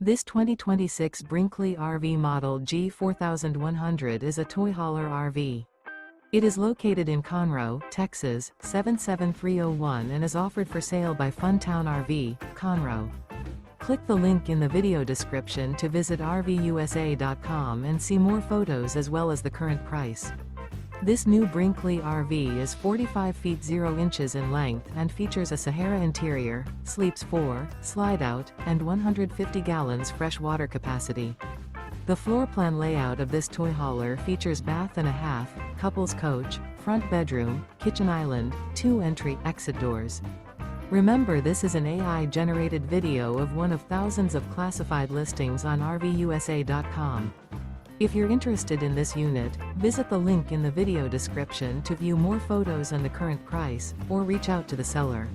This 2026 Brinkley RV Model G 4100 is a toy hauler RV. It is located in Conroe, Texas, 77301 and is offered for sale by Funtown RV, Conroe. Click the link in the video description to visit RVUSA.com and see more photos as well as the current price. This new Brinkley RV is 45 feet 0 inches in length and features a SAHARA interior, sleeps 4, Slideout, and 150 gallons fresh water capacity. The floor plan layout of this toy hauler features bath and a half, couples coach, front bedroom, kitchen island, 2 entry/exit doors. Remember, this is an AI-generated video of one of thousands of classified listings on RVUSA.com. If you're interested in this unit, visit the link in the video description to view more photos and the current price, or reach out to the seller.